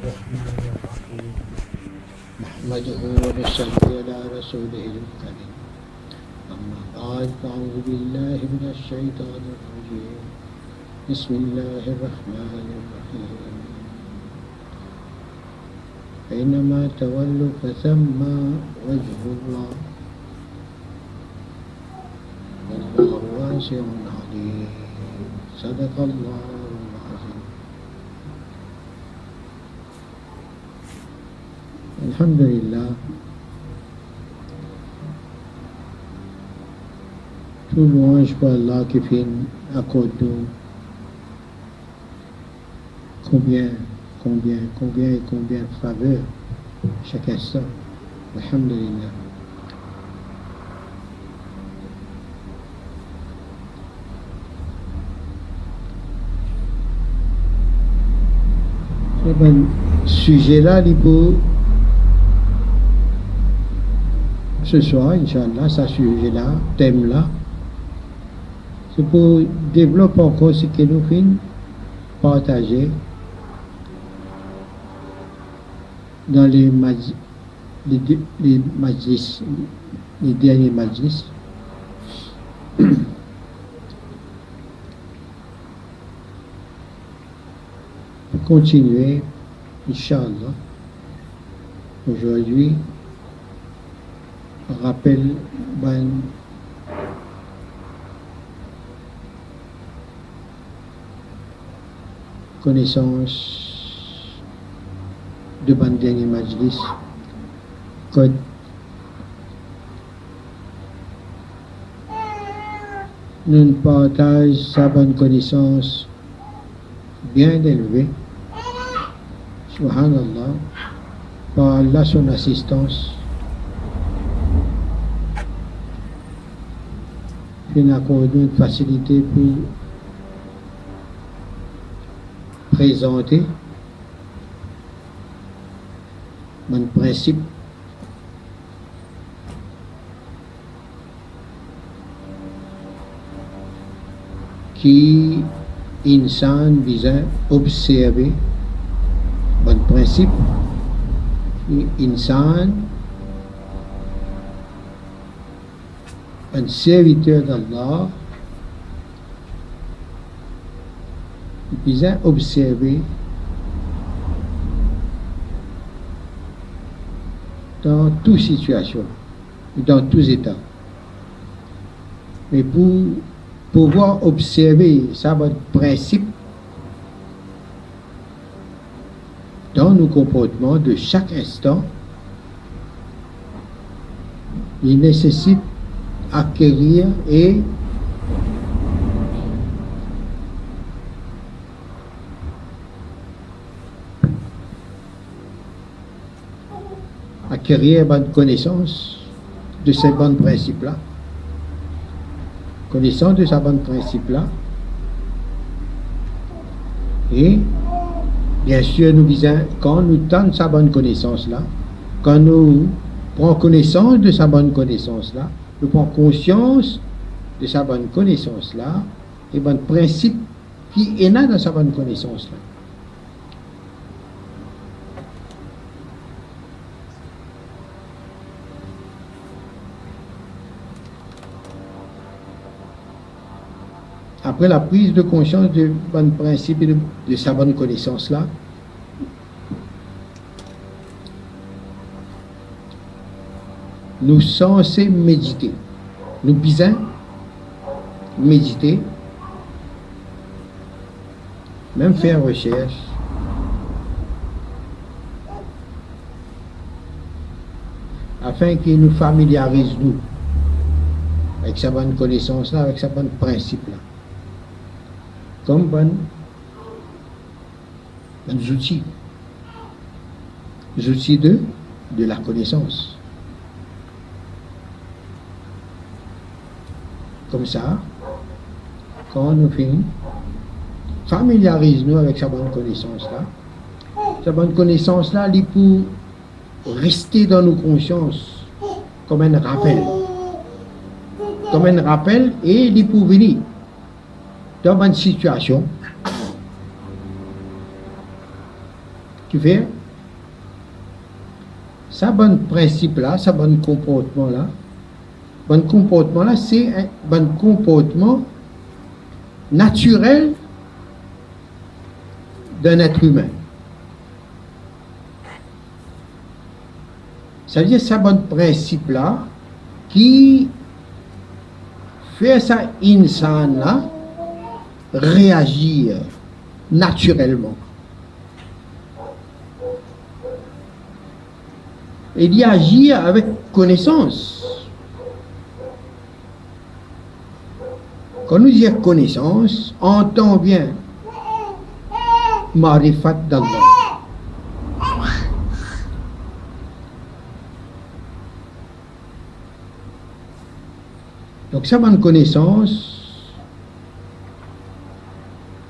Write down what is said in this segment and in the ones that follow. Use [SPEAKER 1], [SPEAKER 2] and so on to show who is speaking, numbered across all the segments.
[SPEAKER 1] الرحمن الرحيم نحمده ونصلي على رسوله الكريم أما بعد فأعوذ بالله من الشيطان الرجيم بسم الله الرحمن الرحيم أينما تولوا فثم وجه الله والله واسع عليم صدق الله العظيم. Alhamdulillah, tout louange pour Allah qui fait accorde combien de faveurs chaque instant. Alhamdulillah. Ce sujet-là, ce soir, Inch'Allah, ce sujet-là, thème-là, c'est pour développer encore ce que nous finissons partager dans les derniers majlis. Pour continuer, Inch'Allah, aujourd'hui, rappel connaissance de ban dernier majlis code nous partage sa bonne connaissance bien élevée, subhanallah, par Allah son assistance, qui nous accorde une facilité pour présenter mon principe qui insan bisa observer mon principe qui insan un serviteur d'Allah bisa observer dans toute situation, dans tous états. Mais pour pouvoir observer ça, votre principe dans nos comportements de chaque instant, il nécessite acquérir et acquérir bonne connaissance de ces bons principes-là. Connaissance de ces bons principes-là. Et, bien sûr, nous disons, quand nous tentons sa bonne connaissance-là, quand nous prenons connaissance de sa bonne connaissance-là, nous prenons conscience de sa bonne connaissance-là, et bon principe qui est là dans sa bonne connaissance-là. Après la prise de conscience du bon principe et de sa bonne connaissance-là, nous sommes censés méditer. Nous bisons méditer, même faire recherche, afin qu'il nous familiarise nous avec sa bonne connaissance-là, avec sa bonne principe-là. Comme bons outils de la connaissance. Comme ça, quand nous finissons, familiarise-nous avec sa bonne connaissance-là. Sa bonne connaissance-là, il pour rester dans nos consciences comme un rappel. Et il pour venir dans une situation Tu fais ça bon principe là, ça bon comportement là. Bon comportement là, c'est un bon comportement naturel d'un être humain. Ça veut dire ça bon principe là qui fait ça insan là réagir naturellement. Et d'y agir avec connaissance. Quand nous disons connaissance, entend bien marifat d'Allah. Donc sa bonne connaissance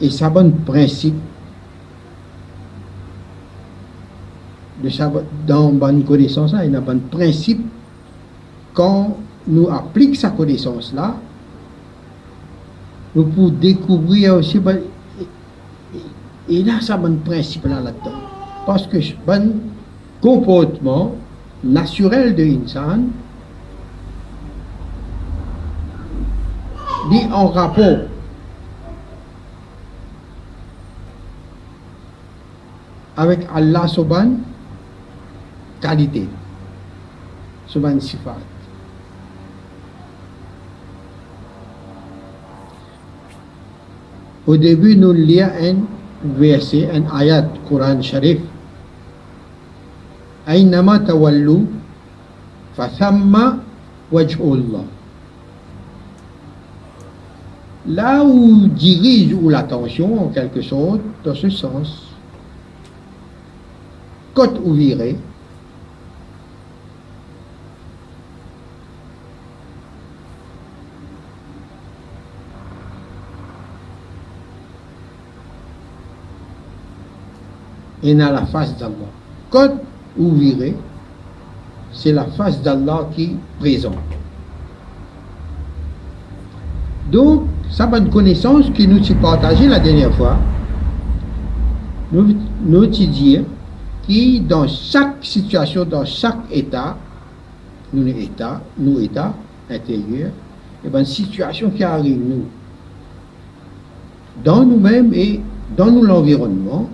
[SPEAKER 1] et sa bonne principe de sa, dans bonne connaissance là, il y a un bon principe quand nous appliquons sa connaissance là, nous pouvons découvrir aussi il a sa bon principe là là-dedans. Parce que ce bon comportement naturel de l'insan est en rapport avec Allah subhanahu qualité, subhanahu sifat. Au début, nous lisons un verset, un ayat Coran Sharif. Aynama tawallu fathamma wajhullah. Là où dirige ou l'attention, en quelque sorte, dans ce sens, côte ou viré, et dans la face d'Allah. Côte ou viré, c'est la face d'Allah qui est présente. Donc, ça bonne connaissance que nous avons partagé la dernière fois, nous avons dit que dans chaque situation, dans chaque état, nous état intérieur, et bien, situation qui arrive nous, dans nous-mêmes et dans l'environnement,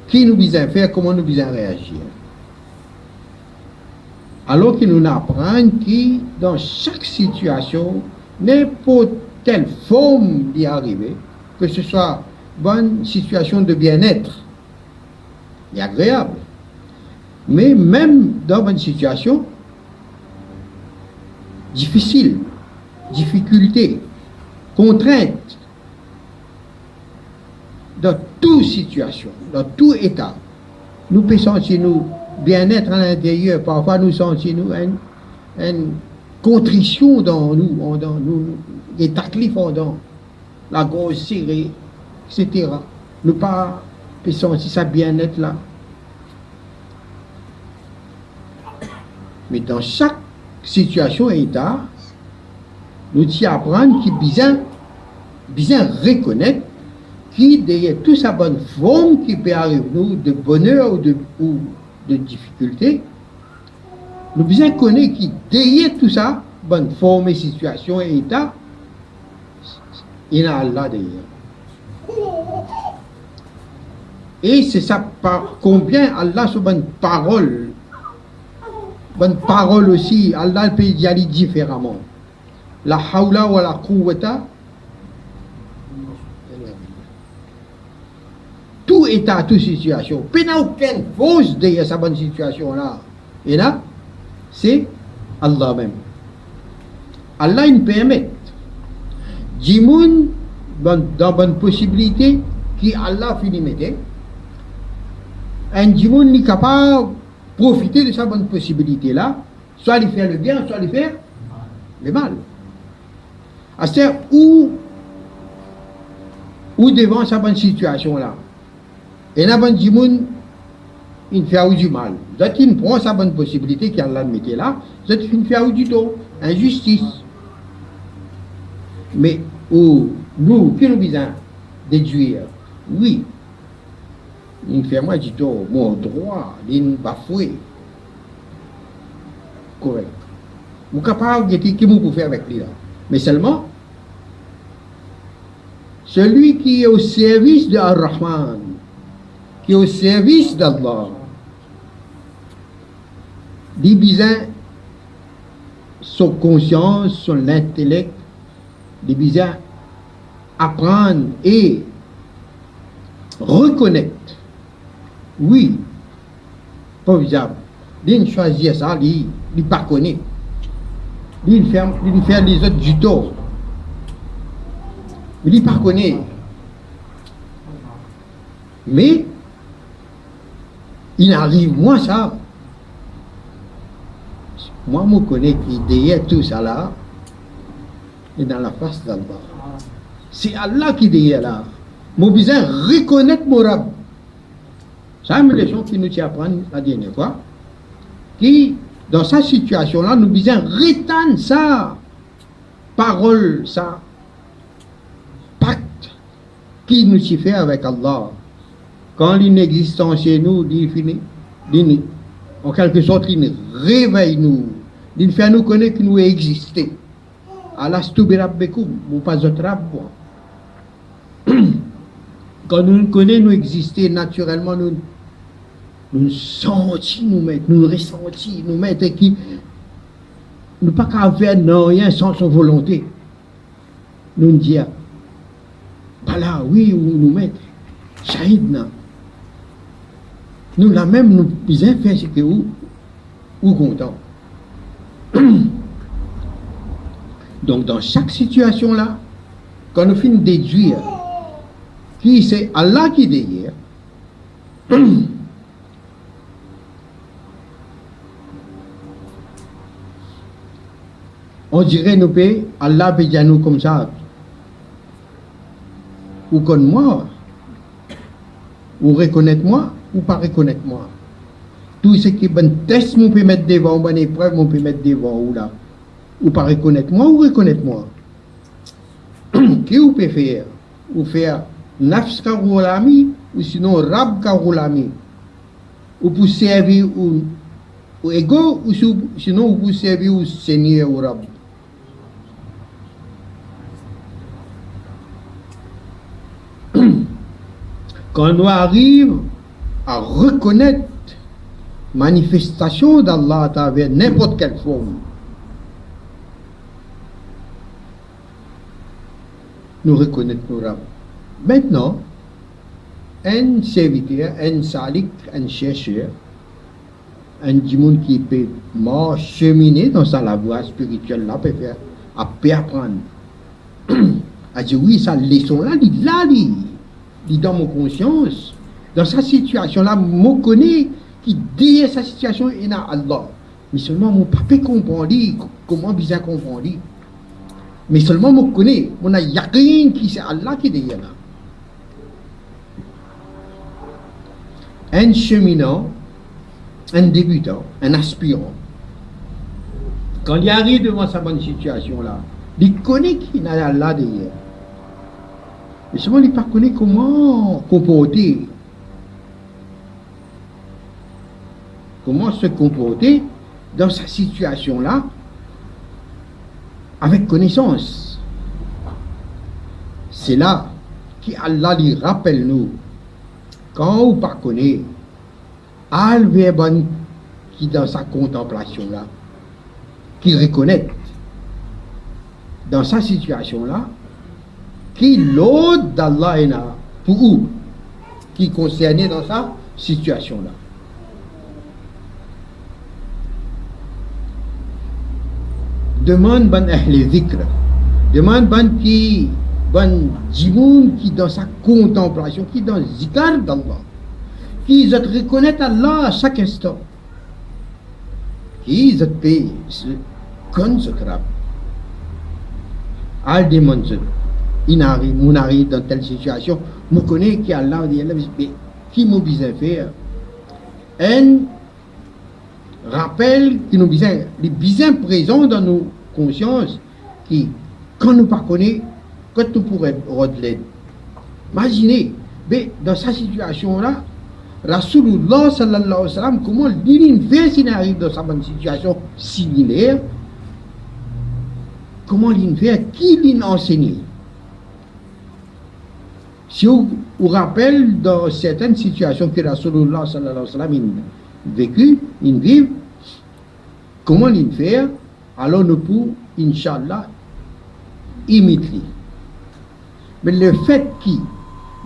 [SPEAKER 1] qui nous besoin faire, comment nous besoin réagir. Alors que nous apprenons que dans chaque situation, n'importe quelle forme d'y arriver, que ce soit bonne situation de bien-être, et agréable, mais même dans une situation difficile, difficulté, contrainte, dans toute situation, dans tout état, nous pouvons sentir nous bien-être à l'intérieur, parfois nous sentons nous une contrition dans nous, des taklifs dans la gorge serrée, etc. Nous pas pouvons sentir ça bien-être là. Mais dans chaque situation et état, nous devons apprendre qu'il bien reconnaître qui derrière toute sa bonne forme qui peut arriver nous de bonheur ou de difficulté, nous bien connaître qui derrière tout ça, bonne forme et situation et état, il y a Allah derrière. Et c'est ça par combien Allah sur bonne parole aussi, Allah peut y aller différemment. La hawla wa la quwwata, tout état, toute situation. Il n'y a aucune force derrière sa bonne situation là. Et là, c'est Allah même. Allah nous permet. Jimoun, dans bonne possibilité, qui Allah finit mettre, un Jimoun n'est capable de profiter de sa bonne possibilité là, soit lui faire le bien, soit lui faire le mal. C'est-à-dire, ou devant sa bonne situation là, et la bonne Jimoun, il fait du mal. D'autres, il prend sa bonne possibilité qu'il a mis là, d'autres, il fait du tout, injustice. Mais nous, qui nous besoin déduire, oui, il fait moi du tout, mon droit, il bafoué. Correct. Je suis capable de dire ce que je peux faire avec lui là. Mais seulement, celui qui est au service de Ar-Rahman, qui est au service d'Allah, dit bien son conscience, son intellect, dit bien apprendre et reconnaître. Oui, pas bizarre. Il choisir ça, il ne pas connaît. Il fait les autres du tort. Il ne pas connaît. Mais, il arrive, moi ça. Moi, je connais qui derrière tout ça là, est dans la face d'Allah. C'est Allah qui est derrière là. Mon besoin reconnaître mon Rab. Ça, c'est une leçon qui nous tient à apprendre la dernière fois. Qui, dans cette situation-là, nous besoin retenir ça. Parole, ça. Pacte qui nous y fait avec Allah. Quand l'inexistence chez nous, il finit. En quelque sorte, il réveille nous. Il fait nous connaître que nous existons. Allah stubirabbekum, ou pas autre rab. Quand nous connaissons, nous existons naturellement, nous sentons, nous ressentons, nous mettons qui. Nous pas qu'à faire rien sans son volonté. Nous disons, voilà, oui, nous mettons, shahid na. Nous la même, nous bien faire ce que ou content. Donc dans chaque situation là, quand nous finissons de déduire qui c'est Allah qui est derrière, on dirait nous paye Allah paye à nous comme ça, ou comme moi, ou reconnaître moi, ou pas reconnaître moi. Tout ce qui est bon test, on peut mettre devant, bonne épreuve, on peut mettre devant, ou là. Ou pas reconnaître moi, ou reconnaître moi. Qui vous peut faire? Ou faire nafs karoulami, ou sinon rab karoulami. Ou pour servir au ego, ou sinon ou pour servir au Seigneur ou rab. Quand nous arrivons à reconnaître manifestation d'Allah à travers n'importe quelle forme, nous reconnaissons nos rabbins. Maintenant, un serviteur, un salik, un chercheur, un monde qui peut cheminer dans sa voie spirituelle, là, peut faire, peut apprendre. A dit oui, sa leçon là, il dans mon conscience. Dans sa situation-là, je connais qui derrière sa situation est dans Allah. Mais seulement mon papa comprend comment bien comprendre. Mais seulement je connais, mon yaqin qui c'est Allah qui est derrière là. Un cheminant, un débutant, un aspirant, quand il arrive devant sa bonne situation là, il connaît qu'il y a Allah derrière. Mais seulement il ne connaît pas comment comporter. Comment se comporter dans sa situation là avec connaissance. C'est là qu'Allah lui rappelle nous, quand on ne connaît pas, Al-Verban qui dans sa contemplation là, qui reconnaît dans sa situation là, qui l'autre d'Allah est là, pour où, qui est concerné dans sa situation là. Demande ban ahle dhikr, demande ban djimoun qui dans sa contemplation, qui dans zikar d'Allah, qui reconnaît Allah à chaque instant, qui peut se consacrer. Al demande, il arrive dans telle situation, je connais qu'Allah qui m'a besoin de faire. Un rappel qui nous besoin, les besoins présents dans nos consciences, qui, quand nous ne connaissons pas, quand nous pourrons rendre l'aide. Imaginez, mais dans cette situation-là, Rasulullah sallallahu alayhi wa sallam, comment il fait s'il arrive dans une situation similaire, comment il fait, qui l'a enseigné. Si vous rappelez dans certaines situations que Rasulullah sallallahu alayhi wa sallam a vécu, il vit, comment il fait, alors nous pouvons, Inch'Allah, imiter. Mais le fait que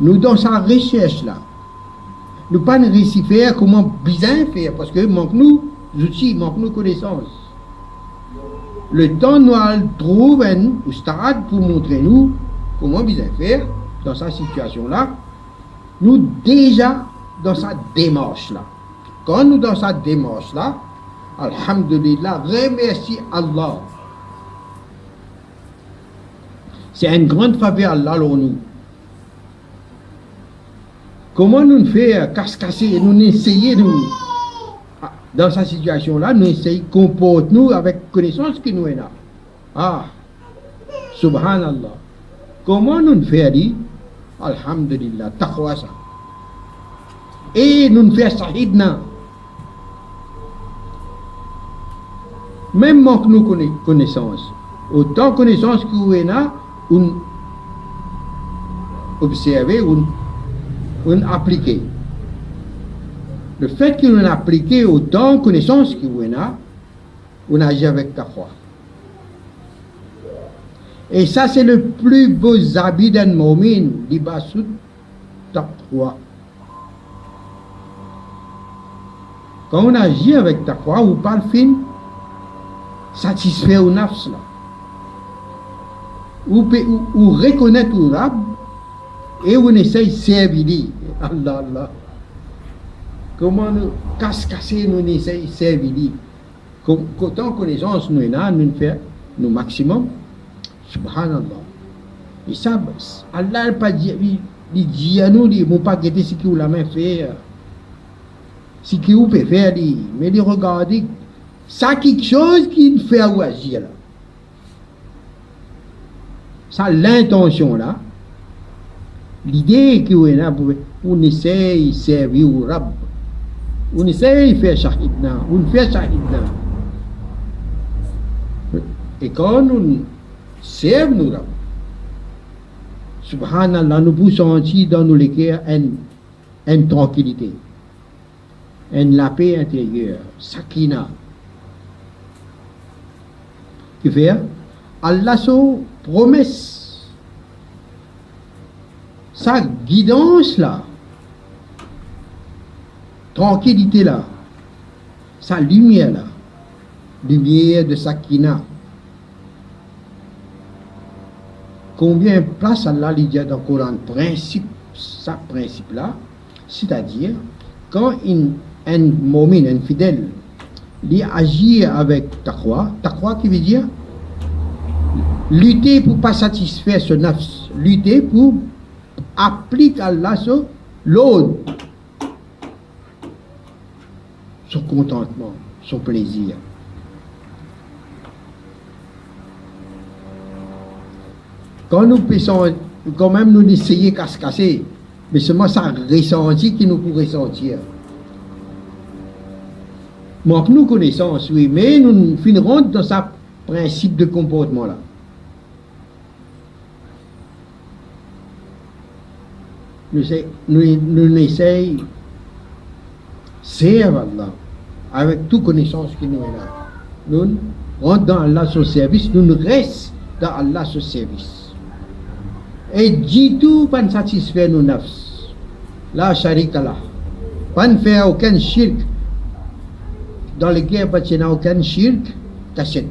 [SPEAKER 1] nous, dans sa recherche là, nous ne pas réussir à faire comment bien faire, parce que manque nous outils, manque nous connaissances. Le temps nous trouve un stade pour montrer nous comment bien faire dans cette situation là. Nous déjà dans cette démarche là. Quand nous dans cette démarche là, alhamdulillah, remercie Allah. C'est une grande faveur Allah pour nous. Comment nous faire casser, nous essayer nous dans cette situation-là, nous essayer de comporter nous avec connaissance que nous avons. Ah, subhanallah. Comment nous faire dire, alhamdulillah, taqwa ça. Et nous faire sahidna. Même manque nous connaissance. Autant connaissance que nous avons, on observer, on appliquer. Le fait que l'on applique autant de connaissances que l'on a, on agit avec taqwa. Et ça, c'est le plus beau habit d'un mu'min, libasut taqwa. Quand on agit avec taqwa, on parle fin, satisfait au nafs là. Ou reconnaître au rab, et on essaye de servir. Allah, Allah. Comment nous casser, nous essayons de servir. Autant connaissance nous avons, nous faisons le maximum. Subhanallah. Et ça, Allah n'a pas dit, il dit à nous, il ne pas guetter ce qu'il a main faire. Ce qu'il peut faire, mais il regarde, ça quelque chose qui fait agir là. Ça, l'intention là. L'idée qu'on a, on essaye de servir au Rab. On essaye de faire shahidna. On fait shahidna. Et quand nous servons nos Rab, subhanallah, nous pouvons sentir dans nos cœurs une tranquillité, la paix intérieure, sakina. Qui fait Allah sa promesse. Sa guidance là, tranquillité là, sa lumière là, lumière de Sakina. Combien de place Allah lui dit dans le Coran, principe là, c'est-à-dire quand un mu'min, un fidèle, il agit avec taqwa qui veut dire lutter pour ne pas satisfaire ce nafs, lutter pour applique Allah sur l'autre, son contentement, son plaisir. Quand nous pensons, quand même nous essayer de se casser, mais seulement ça ressenti qui nous pourrait ressentir. Manque nous connaissance, oui, mais nous finirons dans ce principe de comportement là. Nous essayons de servir Allah avec toute connaissance qui nous est là. Nous rentrons dans Allah son service, nous restons dans Allah son service. Et du tout, pas satisfaire nos nafs. La sharika Allah. Pas ne faire aucun shirk. Dans les guerres, pas de aucun shirk, t'achètes.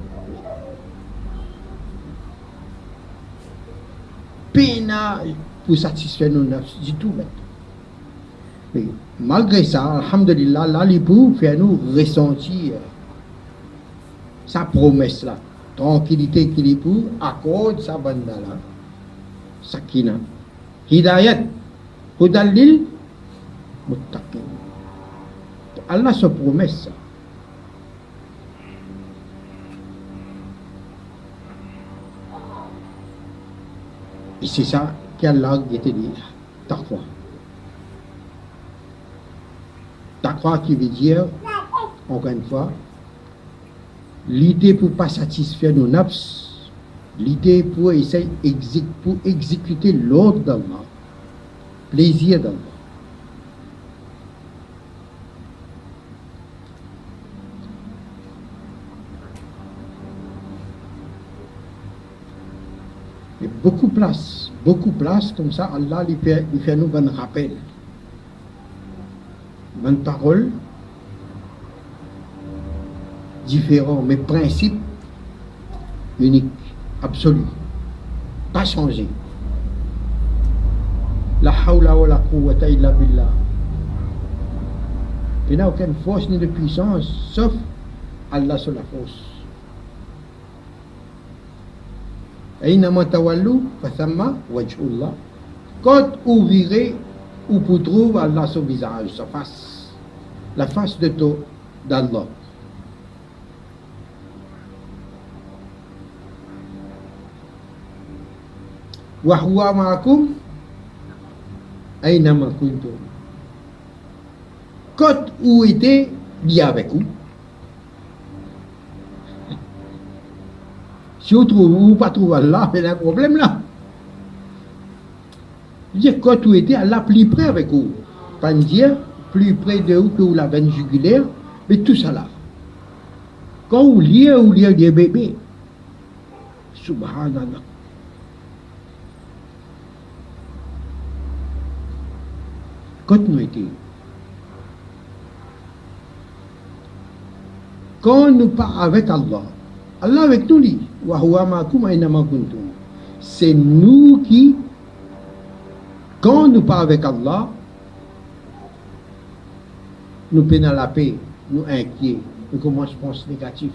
[SPEAKER 1] Pena pour satisfaire nos nafs, du tout. Mais malgré ça, alhamdulillah, là, il peut faire nous ressentir sa promesse là, tranquillité qu'il peut accorder sa bande là, sakina, hidayat, hudalil, muttaqin. Allah se promet ça. Et c'est ça qu'Allah a dit, taqwa. Ça croit qui veut dire, encore une fois, l'idée pour ne pas satisfaire nos nafs, l'idée pour essayer pour exécuter l'ordre d'Allah, plaisir d'Allah. Et beaucoup de place comme ça, Allah lui fait nous un rappel, une parole différent, mais principe unique, absolu, pas changé. La hawla wa la quwwata illa billah. Il n'y a aucune force ni de puissance, sauf Allah sur la force. Aynama tawallu fathamma wajhullah. Quand vous virez, où vous trouvez Allah son visage, sa face, la face d'Allah. Wa huwa ma'akum aynama kuntum. Quand vous étiez, il est avec vous. Si vous trouvez pas trouvé Allah, il y a un problème là. Dire quand vous étiez, Allah plus près avec vous. Pas dire plus près de vous que vous la veine jugulaire, mais tout ça là. Quand vous liez des bébés. Subhanallah. Quand nous étions. Quand nous pas avec Allah, Allah avec nous dit, wa huwa ma'akum aynama kuntum. C'est nous qui, quand nous pas avec Allah, nous peinons la paix, nous inquiets, nous commençons à penser négatif.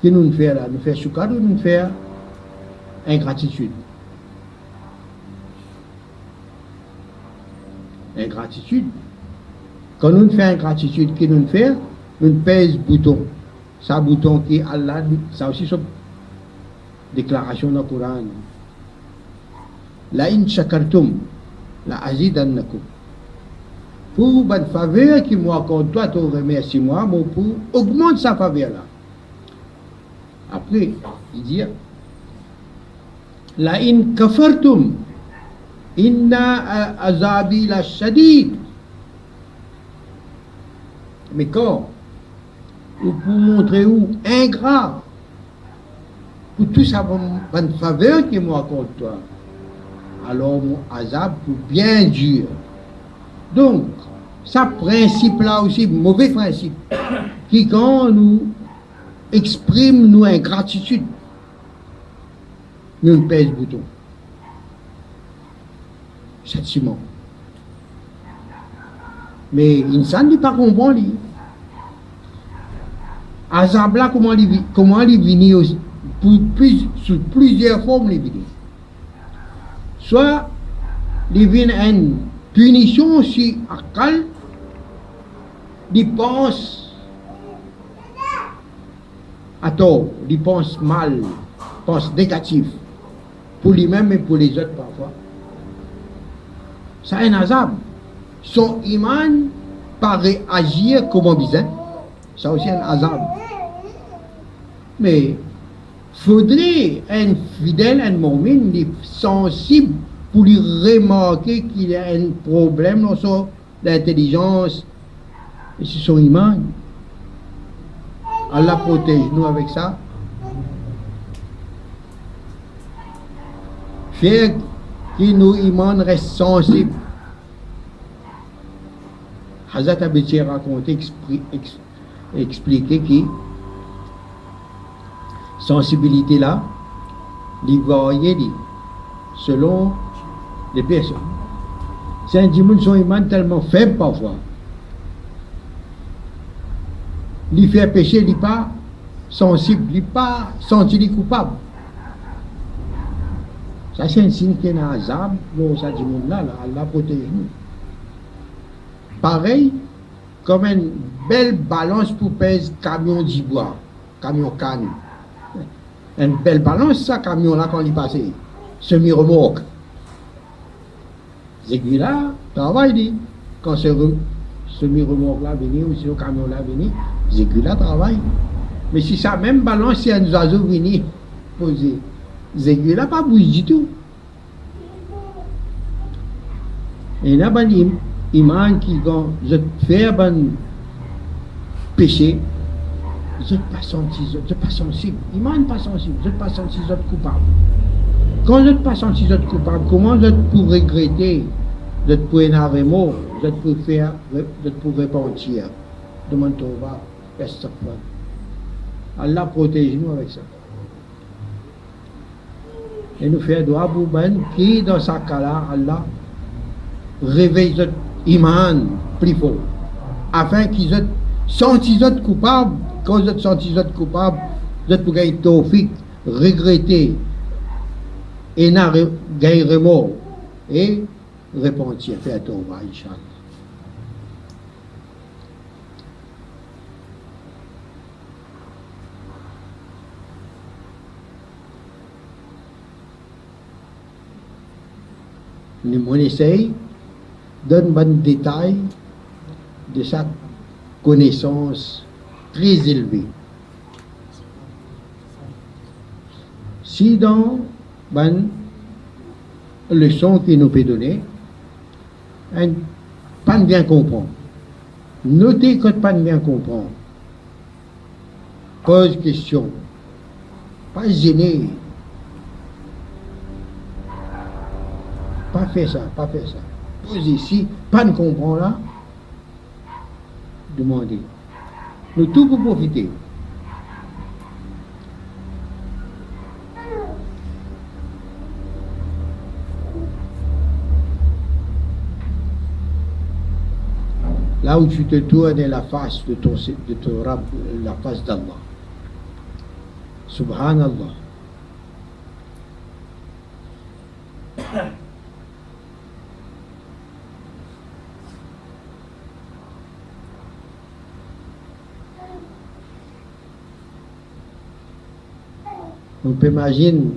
[SPEAKER 1] Qu'est-ce que nous faisons là? Nous faisons choukad ou nous faisons ingratitude? Ingratitude. Quand nous faisons ingratitude, qu'est-ce que nous faisons? Nous pèse bouton. Ça bouton qui est Allah, ça aussi c'est déclaration dans le Coran. La in shakartum, la azidannakum. Pour bonne faveur qui moi accorde toi, tu remercie moi, mon pour augmente sa faveur là. Après, il dit la in kafartum, inna azabi la shadid. Mais quand ou pour montrer où ingrat pour tout ça bonne faveur qui moi accorde toi, alors mon azab pour bien dur. Donc ça principe là aussi mauvais principe qui quand nous exprime nous ingratitude nous pèse bouton châtiment. Mais insan n'est pas comprendre lui. Azab là comment il vient sous plusieurs formes il vient. Soit il vient une punition si akal il pense à tort, il pense mal, pense négatif pour lui-même et pour les autres parfois. Ça est un azab. Son iman paraît agir comme on disait. Ça aussi un azab. Mais faudrait un fidèle, un mu'min, sensible pour lui remarquer qu'il y a un problème dans son intelligence et c'est son iman. Allah protège nous avec ça. Faire que nos imans restent sensibles. Hazrat Abiti raconté, expliqué que sensibilité là, il varie selon les personnes. C'est un dimanche son iman tellement faible parfois. Il fait péché, il n'est pas sensible, il n'est pas senti coupable. Ça c'est un signe qu'il y a un azab, ça dit là, Allah protège nous. Pareil, comme une belle balance pour pèse camion d'ivoire, camion canne. Une belle balance, ça, camion là, quand il passe, semi-remorque. C'est là, travail dit. quand ce semi-remorque-là vient, ou si le camion-là vient, les aiguilles là travaillent. Mais si ça même balance, si un oiseau vient poser, les aiguilles là pas bougent du tout. Et là, ben, imam qui je fais un péché, je ne pas senti, je ne pas sensible. Imam pas sensible, je ne pas senti, je suis coupable. Quand je ne pas senti, je suis coupable, comment je peux regretter, je peux énerver mot, je peux faire, je peux repentir. Demande ton va, qu'est-ce que ça fait? Allah protège-nous avec ça. Et nous faisons droit pour ben qui dans sa cas-là, Allah réveille notre iman plus fort, afin qu'ils aient senti coupable. Quand vous êtes senti coupable, vous êtes pour gagner tawfiq, regretter, et gagner remords, et repentir, faire tawbah, Inch'Allah. Nous essayons donne un détail de sa connaissance très élevée. Si dans une leçon qu'il nous peut donner, pas bien comprendre. Notez que pas bien comprendre. Pose question. Pas gêner. Pas faire ça, pas faire ça. Posez ici, pas de comprendre là. Demandez. Nous tout pour profiter. Là où tu te tournes la face de ton Rabb, la face d'Allah. Subhanallah. On peut imaginer,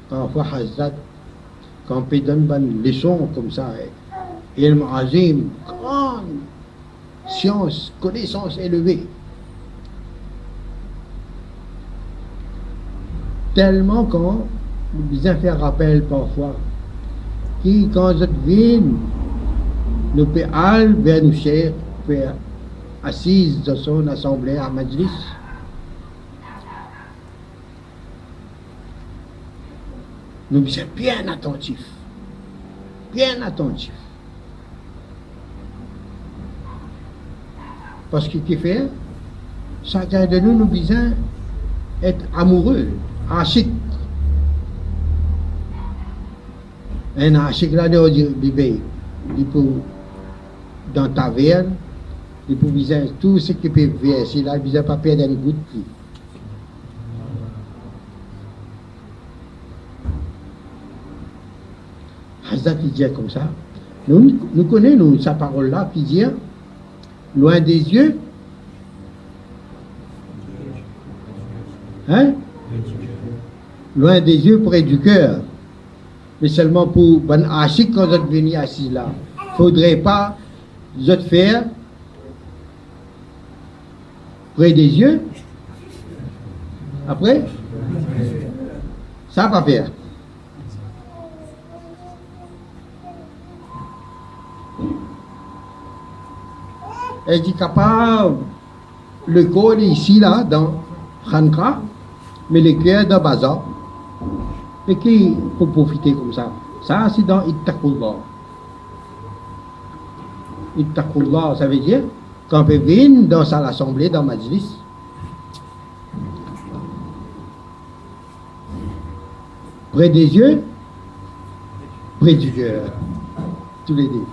[SPEAKER 1] parfois, Hazrat, quand on peut donner une leçon comme ça, ilm azim, grande science, connaissance élevée. Tellement qu'on besoin faire rappel parfois, qui, quand je viens, nous peut aller vers nous chers, faire assise dans son assemblée à Majlis. Nous sommes bien attentifs. Bien attentifs. Parce que qui fait, chacun de nous, nous besoin être amoureux, achik. Un achik là, il peut, dans ta veine, il peut besoin tout ce qui peut verser là, il besoin pas perdre une goutte de pluie. Hazrat qui dit comme ça. Nous connaissons sa parole-là qui dit loin des yeux, hein? Loin des yeux, près du cœur. Mais seulement pour ben achik quand vous êtes venu assis là. Il ne faudrait pas vous faire près des yeux. Après, ça va pas faire. Elle dit capable, le corps est ici, là, dans Khanka, mais le cœur dans Bazar. Et qui peut profiter comme ça? Ça, c'est dans Ittaqullah. Ittaqullah, ça veut dire qu'on peut venir dans l'assemblée, dans Majlis. Près des yeux, près du cœur. Tous les deux.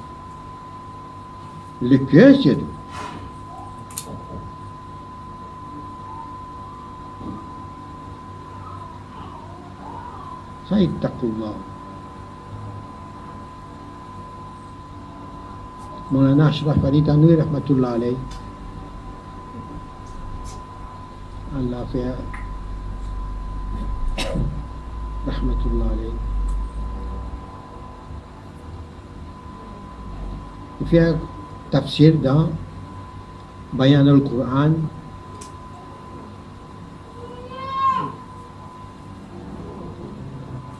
[SPEAKER 1] Le cœur, c'est tout. Ça, ittaqullah. Maulana Ashraf Ali Tanwi rahmatullah alayhi. Allah fait rahmatullah alayhi. il fait un tafsir dans Bayan al-Quran.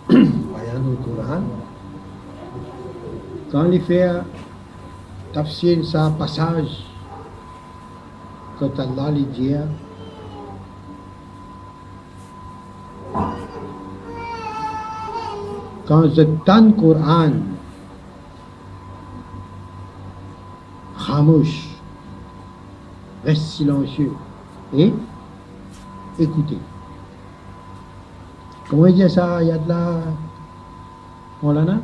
[SPEAKER 1] Bayan al-Quran. Quand il fait un tafsir, ça passage, quand Allah lui dit, quand je t'en Coran, khamouche, reste silencieux et écoutez. Comment il dit ça, Yadla Maulana?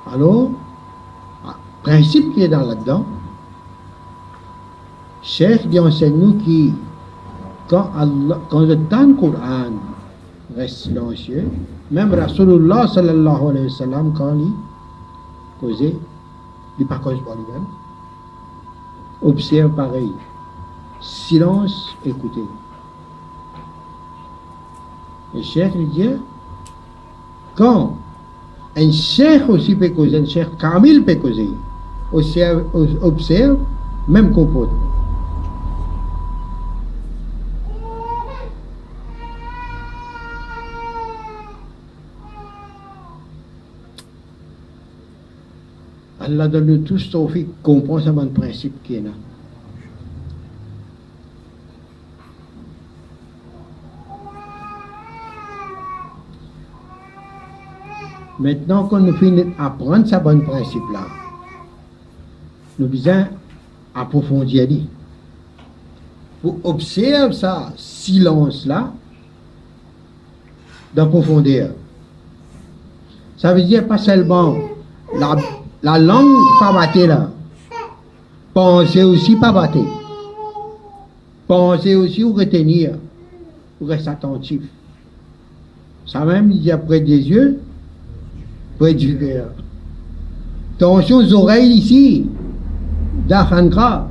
[SPEAKER 1] Alors, principe qui est dans là-dedans, Cheikh dit enseigne-nous qui, quand le temps du Coran reste silencieux, même Rasulullah sallallahu alayhi wa sallam, quand il causait, il ne pas cause pas lui-même, observe pareil, silence, écoutez. Et Cheikh lui dit, quand un cheikh aussi peut causer, un cheikh kamil peut causer, observe, même comportement. Allah donne-nous tous tawfiq, comprend ce bon principe qui est là. Maintenant qu'on nous finit d'apprendre ce bon principe-là, nous devons approfondir. Pour observer ça, silence-là, dans profondeur. Ça veut dire pas seulement la langue pas battre là. Penser aussi pas battre. Penser aussi ou retenir, ou rester attentif. Ça même, il dit après des yeux, près du cœur. Attention aux oreilles ici, d'Akhankra.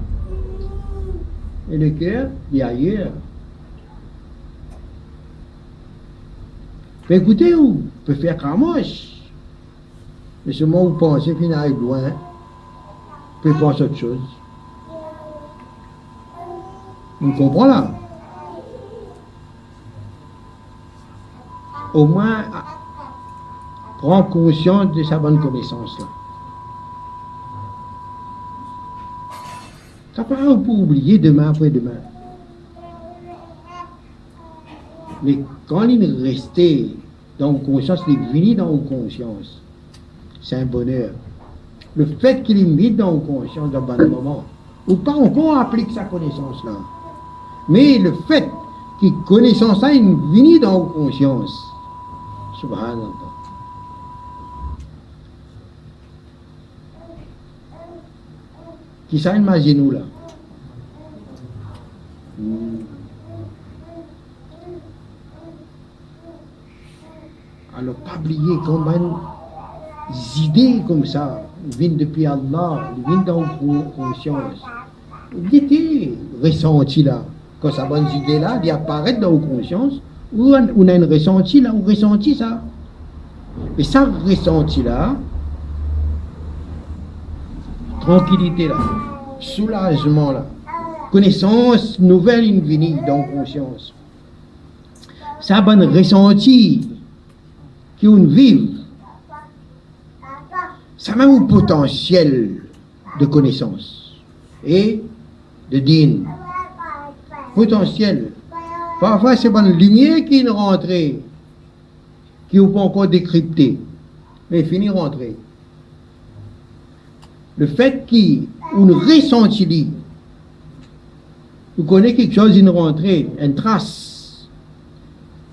[SPEAKER 1] Et le cœur, il est ailleurs. Fait écoutez, vous pouvez faire cramoche. Mais seulement vous pensez qu'il n'arrive loin, vous pouvez penser autre chose. Vous comprenez là? Au moins, prends conscience de sa bonne connaissance là. Ça peut pas pour oublier demain après-demain. Mais quand il est resté dans vos consciences, il est venu dans vos consciences. C'est un bonheur. Le fait qu'il est mis dans vos consciences dans un bon moment, ou pas encore applique sa connaissance là. Mais le fait que connaissance là est venu dans vos consciences. Subhanallah. Qui ça, imaginez-nous là. Alors, pas oublier combien d'idées comme ça viennent depuis Allah, viennent dans vos consciences. Dites, ressenti là, quand ça bonne idée là, d'y apparaître dans vos consciences, ou on a une ressenti là, ou ressenti ça. Et ça, ressenti là, tranquillité là, soulagement là, connaissance nouvelle infinie dans conscience. Ça bonne ressenti qui on vive. Ça même un potentiel de connaissance et de dîne. Potentiel. Parfois c'est bonne lumière qui est rentrée, qui n'est pas encore décryptée, mais finit rentrer. Le fait qu'on ressenti, vous connaissez quelque chose, une rentrée, une trace,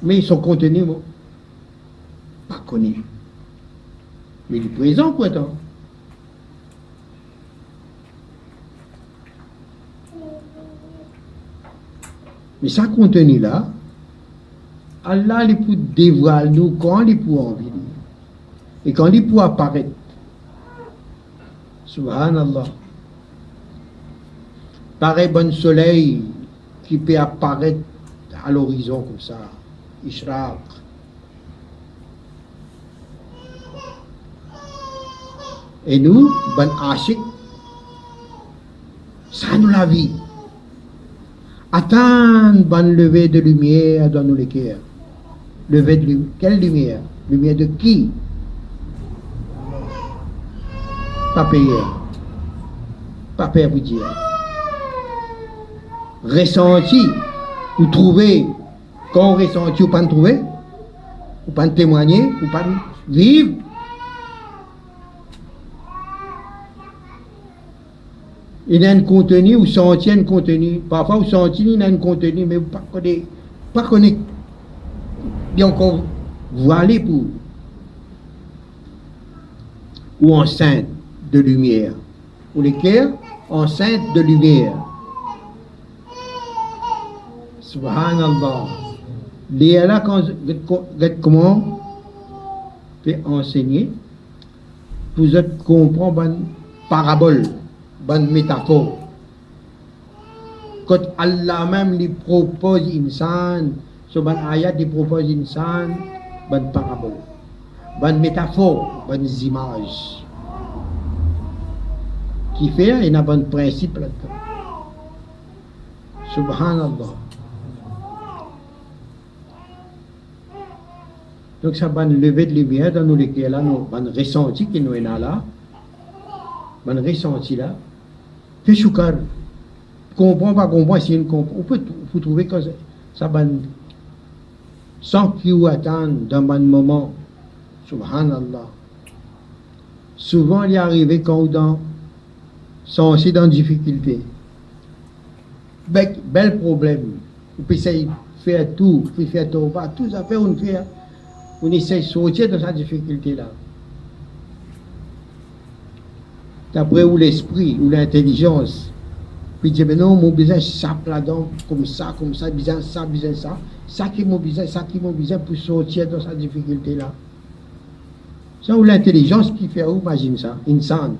[SPEAKER 1] mais son contenu, pas connu. Mais il est présent pourtant. Mais ça contenu là, Allah il peut dévoiler nous quand il peut envie. Et quand il peut apparaître. Subhanallah. Pareil bon soleil qui peut apparaître à l'horizon comme ça. Ishraq. Et nous, ben ashik, ça nous la vie. Attendre ben lever de lumière dans nos cœurs. Lever de lumière. Quelle lumière? Lumière de qui? Pas payé. Pas payé vous dire. Ressenti, ou trouver, quand on ressentit ou pas trouver, ou pas témoigner, ou pas vivre. Il y a un contenu, ou sentir un contenu. Parfois, vous sentez il y a un contenu, mais vous ne pas connaître. Bien encore, voilé pour. Ou enceinte de lumière. Ou l'équerre, enceinte de lumière. Subhanallah. Les là, comment peut enseigner, vous comprendre une parabole, une métaphore. Quand Allah même lui propose insan, sur une ayat, il propose insan, une parabole, une métaphore, une image. Qui fait, il y a un principe là-dedans. Subhanallah. Donc ça va lever de lumière dans nous lesquels là, nous avons ressenti qui nous est là, un ressenti là. Fait choukar, comprend pas comprend si on comprend, on peut trouver que ça va sans qu'il vous attende dans un moment, subhanallah. Souvent il est arrivé quand on sont aussi dans difficulté. Bel problème. On peut essayer de faire tout, on peut faire tout, pas tout ça fait on fait. On essaie de sortir de cette difficulté-là. D'après où l'esprit, ou l'intelligence, puis dire, mais non, mon besoin sape là-dedans, comme ça, besoin ça, ça qui mon besoin pour sortir de cette difficulté-là. C'est où l'intelligence qui fait, imagine ça, insane.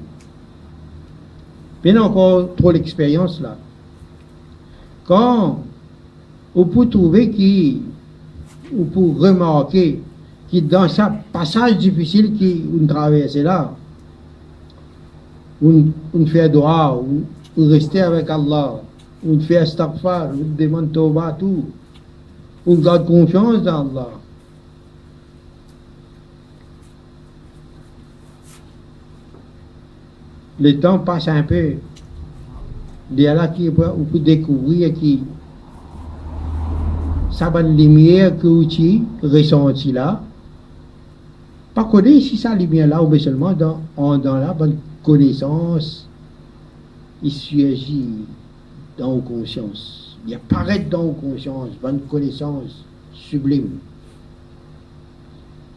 [SPEAKER 1] Puis encore trop l'expérience là. Quand on peut trouver on peut remarquer qui dans ce passage difficile qu'on traverse là, on fait droit, on reste avec Allah, on fait astaghfar, on demande tawbah, tout, on garde confiance dans Allah. Le temps passe un peu. Il y a là qui on peut découvrir qui ça va lumière que vous ressenti là. Pas connaître si ça lumière là ou seulement dans la bonne connaissance, il surgit dans vos consciences. Il apparaît dans vos consciences, bonne connaissance sublime.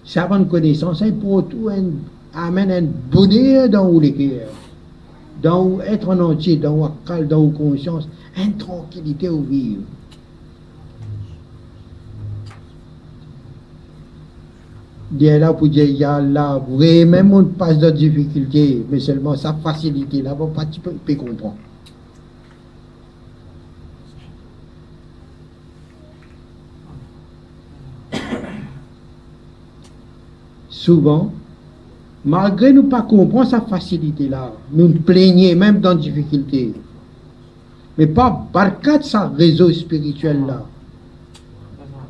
[SPEAKER 1] Sa bonne connaissance, elle pour tout amène un bonheur dans vos cœurs, dans vos être en entier, dans vos calme, dans vos consciences, une tranquillité au vivre. Dieu là pour dire, ya Allah, vraiment on passe de difficultés, mais seulement sa facilité là, bon, pas tu peux comprendre. Souvent, malgré nous pas comprendre sa facilité là, nous nous plaignons même dans la difficulté. Mais pas barkat sa réseau spirituel là.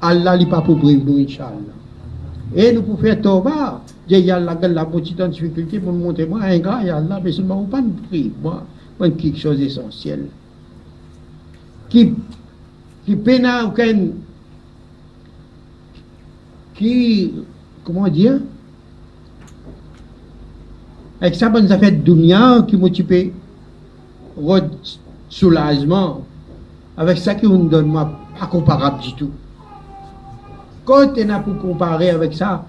[SPEAKER 1] Allah n'est pas pour briser nous, Inch'Allah. Et nous pouvons faire tauba. Il y a la petite difficulté pour montrer moi un gars, il y a là, mais seulement pas de prix. Moi, quelque chose d'essentiel. Qui peine aucun. Qui, comment dire? Avec ça, ça fait dunya qui motive votre soulagement. Avec ça qui nous donne, moi, pas comparable du tout. Quand on a pour comparer avec ça,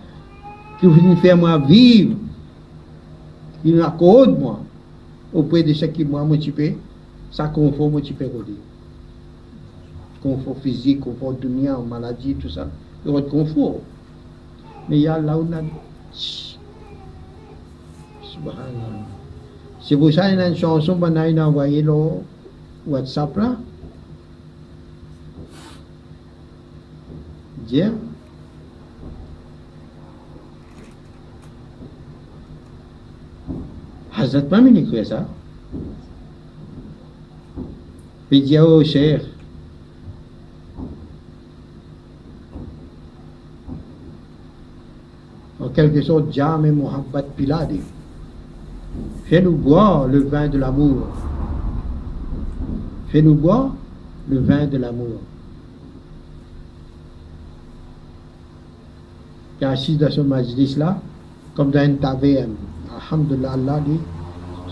[SPEAKER 1] qui vous fait moi vivre, il n'a qu'au moi, auprès de ce qui m'a motivé, ça confort motivé côté. Confort physique, confort dunya, maladie, tout ça. Il y a confort. Mais il y a là où on a. Subhanallah. C'est pour ça qu'il y a une chanson qu'on a envoyée sur WhatsApp là. dire Hazrat pas écrit ça. Puis il dit au cher, en quelque sorte, Jam et Mohabbat Pilade, fais-nous boire le vin de l'amour. Fais-nous boire le vin de l'amour. Qui est assis dans ce majlis-là, comme dans une taverne. Alhamdulillah, Allah dit,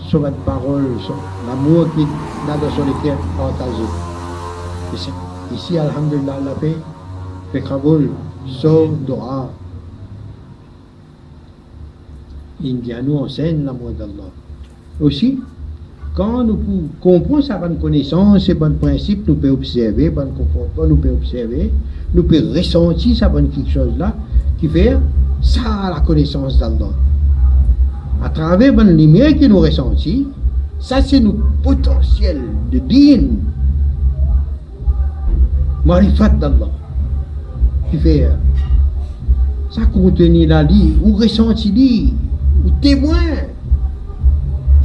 [SPEAKER 1] sur votre parole, sur l'amour qu'il a dans son cœur partagé. Ici, Alhamdulillah, Allah fait Kaboul, sur Dua. Il nous enseigne l'amour d'Allah. Aussi, quand nous comprenons sa bonne connaissance, ses bons principes, nous pouvons observer, bon comportement, nous pouvons observer, nous pouvons ressentir sa bonne quelque chose là, qui fait ça la connaissance d'Allah. À travers la lumière que nous ressentons, ça c'est notre potentiel de din, marifat d'Allah, qui fait ça contenu la vie, ou ressenti, ou témoin,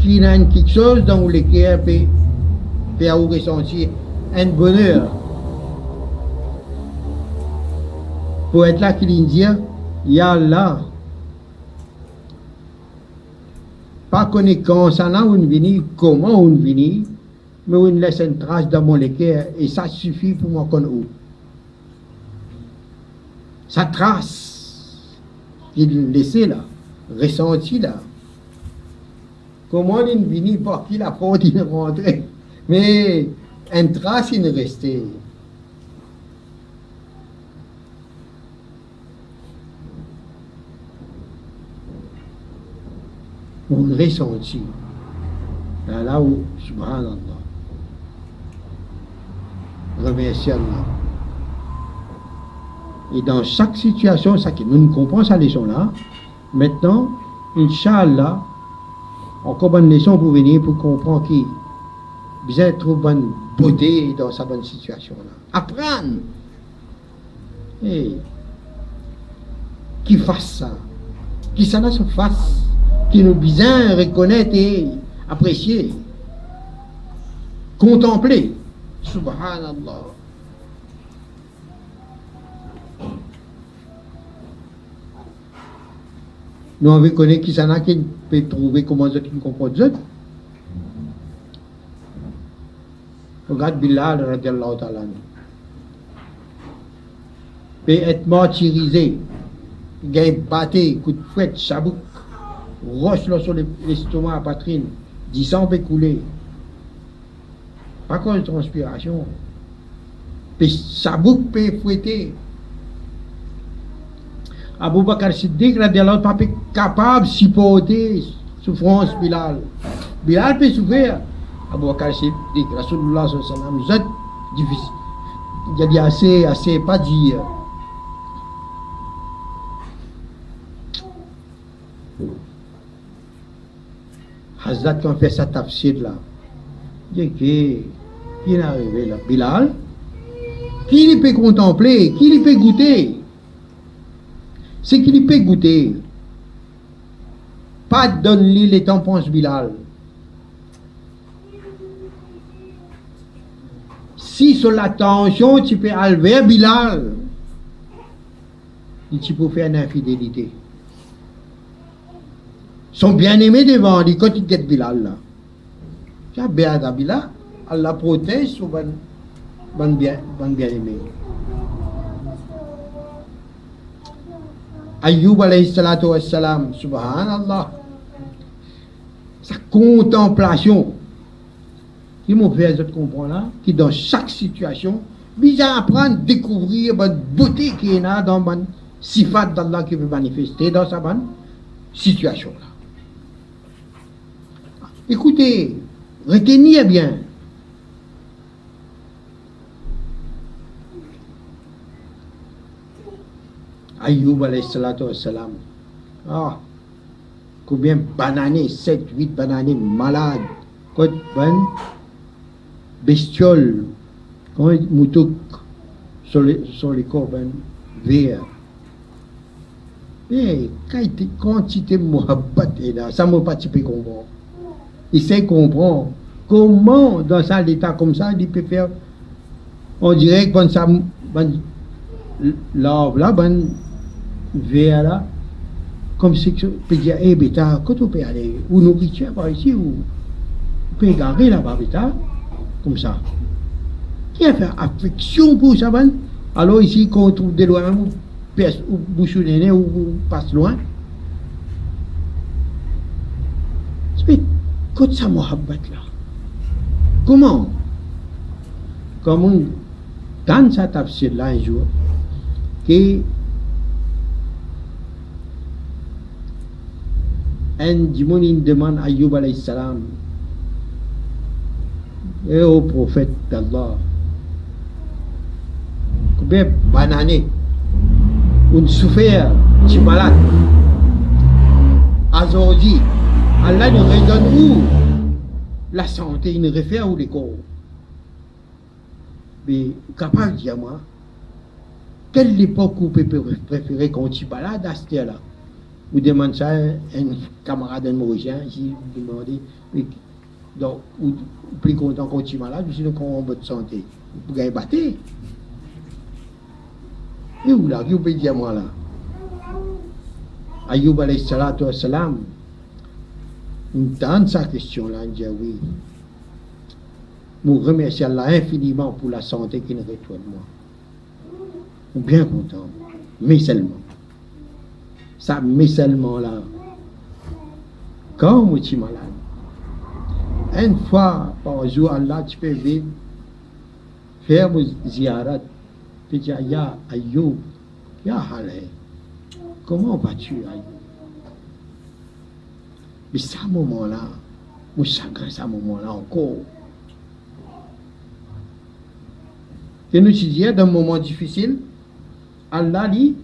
[SPEAKER 1] qui a quelque chose dans lequel peut ressentir un bonheur. Pour être là, qu'il dit, Ya Allah, pas connaître quand ça n'a on vini, comment on vini, mais on laisse une trace dans mon cœur et ça suffit pour moi connaître où. Sa trace qu'il laissait là, ressenti là. Comment il vini, par qui la porte il est rentré, mais une trace il est resté. On ressentit. Là où, subhanallah, remercie Allah. Et dans chaque situation, ça que nous comprenons cette leçon-là, maintenant, Inch'Allah, encore une leçon pour venir pour comprendre qui bien trouve bonne beauté dans sa bonne situation-là. Apprendre. Et qui fasse ça, qui ça se fasse, qui nous bien reconnaître et apprécier, contempler. Subhanallah. Nous on reconnaît qui ça qui peut trouver comment ils comprennent les autres. Regarde Bilal radiallahu ta'ala. Peut être martyrisé, gagne batté, coup de fouette, chabouk, roche sur l'estomac, la poitrine, 10 sang peut couler. Pas cause de transpiration. Puis chabouk peut fouetter. Abu Bakr Siddiq radiallahu pas capable de supporter souffrance Bilal. Bilal peut souffrir. Abu Bakr Siddiq, Rasulullah sallallahu alayhi wa sallam, difficile. Il a dit assez, pas dire. Hazrat quand fait sa tafsir là, il dit qui est arrivé là, Bilal, qui il peut contempler, qui il peut goûter. C'est qu'il peut goûter. Pas donne-lui les tampons Bilal. Si sur la tension, tu peux enlever Bilal, tu peux faire une infidélité. Son bien-aimé devant lui, quand il guette Bilal là. Tu as bien à Bilal, Allah protège son bien-aimé. Ayyub alayhi salatu wassalam, subhanallah, sa contemplation, qui m'ont fait les autres comprendre là, qui dans chaque situation, bien apprendre, découvrir la beauté qui est là dans la sifat d'Allah qui veut manifester dans sa bonne situation là. Écoutez, retenez bien. Ayyub alayhi salatu wassalam. Ah, combien de bananes, 7, 8 bananes malades, quoi de bestioles, quand moutouk sur les corps, vers. Et quantité de mohabbat est là, ça m'a pas typé comprendre. Il sait comprendre comment, dans un état comme ça, il peut faire, on dirait que bon, ça, bon, là, bon, vers là, comme si tu peux dire, eh, bêta, quand tu peux aller, ou nourriture par ici, ou tu peux garer là-bas, bêta, comme ça. Qui a fait affection pour ça, bon? Alors ici, quand on trouve des loin, ou bouche ou passe loin, c'est quand ça mohabbat là. Comment dans cette tafsir là un jour, que un dimon demande à Ayyub alayhi salam et au prophète d'Allah, combien banane une souffert, tu es malade. Aujourd'hui, Allah nous redonne où la santé, il nous réfère où les corps. Mais capable de dire moi, quelle époque vous préférez quand tu es malade à cette heure-là? Vous demandez ça à un camarade de Mauricien, si vous demandez, donc, ou plus content quand tu es malade, ou sinon quand on a bonne santé. Vous pouvez battre. Et où là, vous pouvez dire moi là? Ayyub alayhi salatu wa salam, dans sa question là, il dit oui. Nous remercions Allah infiniment pour la santé qu'il nous retrouve moi. Nous bien contents, mais seulement. Ça, mais seulement là. Quand je suis malade, une fois par jour, Allah, tu peux vivre, faire vos ziyarat. Puis dire, ya Ayyub, ya Haleh, comment vas-tu Ayyub? Mais ce moment-là, mon chagrin, ce moment-là encore. Et nous disons, dans un moment difficile, Allah dit,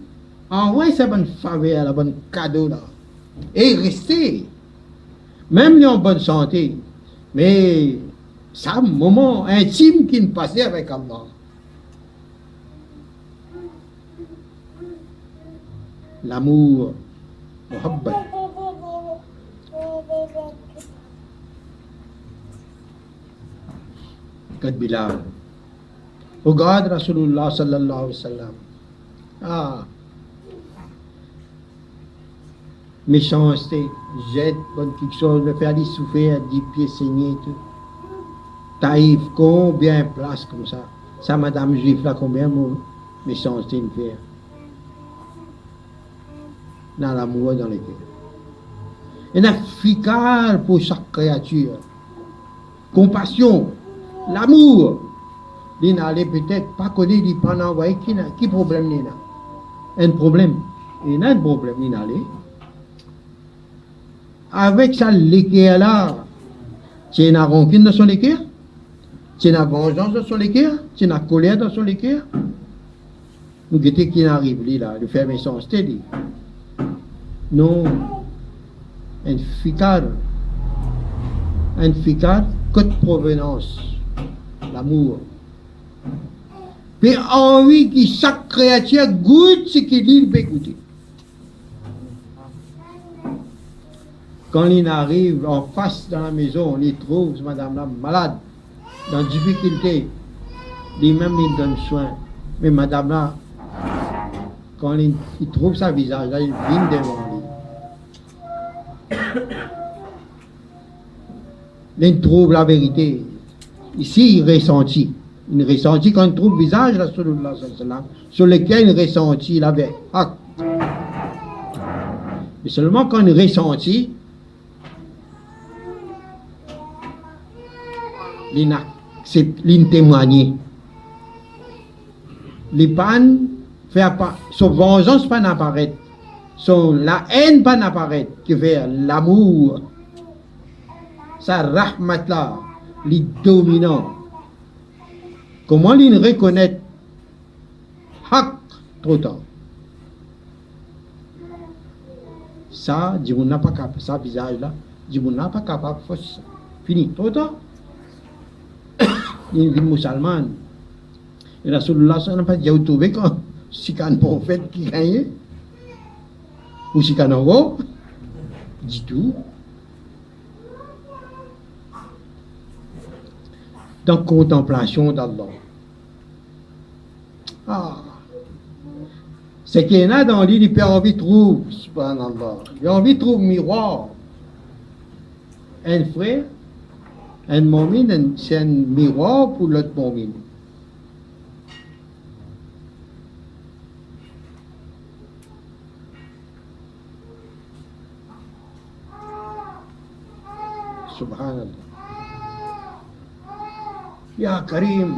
[SPEAKER 1] envoie sa bonne faveur, la bonne cadeau là, et restez, même en bonne santé, mais c'est un moment intime qui nous passait avec Allah. L'amour, muhabbat. Kad Bilal. Regarde Rasulullah sallallahu alayhi wa sallam. Ah. Méchanceté, jette, bonne quelque chose, le faire des souffrir, des pieds saignés, tout. Taïf, combien de place comme ça? Ça, madame juive là, combien de méchanceté me fait? Dans l'amour dans les cœurs. Il y a efficace pour chaque créature. Compassion, l'amour. Il n'allait peut-être pas connaître, il pas envoyer qui problème il a. Un problème. Il y a un problème, il n'allait. Avec ça, l'équerre là, tu as une rancune dans son équerre, tu as une vengeance dans son équerre, tu as une colère dans son équerre. Nous guettons qui arrive là, de faire méchanceté. Non, un ficard, côte provenance, l'amour. Puis envie que chaque créature goûte ce qu'il peut goûter. Quand il arrive en face dans la maison, on y trouve madame là malade, dans difficulté, lui-même il donne soin. Mais madame là, quand il trouve sa visage là, il vient devant lui. Il trouve la vérité. Ici, il ressentit. Il ressentit quand il trouve le visage là, sur lequel il ressentit la vérité. Et seulement quand il ressentit, il témoigne. Les pannes fait pas, son vengeance pas n'apparaître, la haine pas n'apparaître, qui fait l'amour, sa rahmat là, les dominant. Comment il reconnaît haq trop tard? Ça, Dieu n'a pas capable, ça visage là, Dieu n'a pas capable, fini, trop tard. Il est musulman. Et Rasulullah n'a pas dit, vous trouvez quand si qu'un prophète qui gagne, ou si qu'un euro, du tout. Dans contemplation d'Allah. Ah. C'est qu'il y en a dans l'île, il a envie de trouver, subhanallah, il a envie de trouver miroir. Un frère, un momin, c'est un miroir pour l'autre momin. Subhanallah. Ya Karim.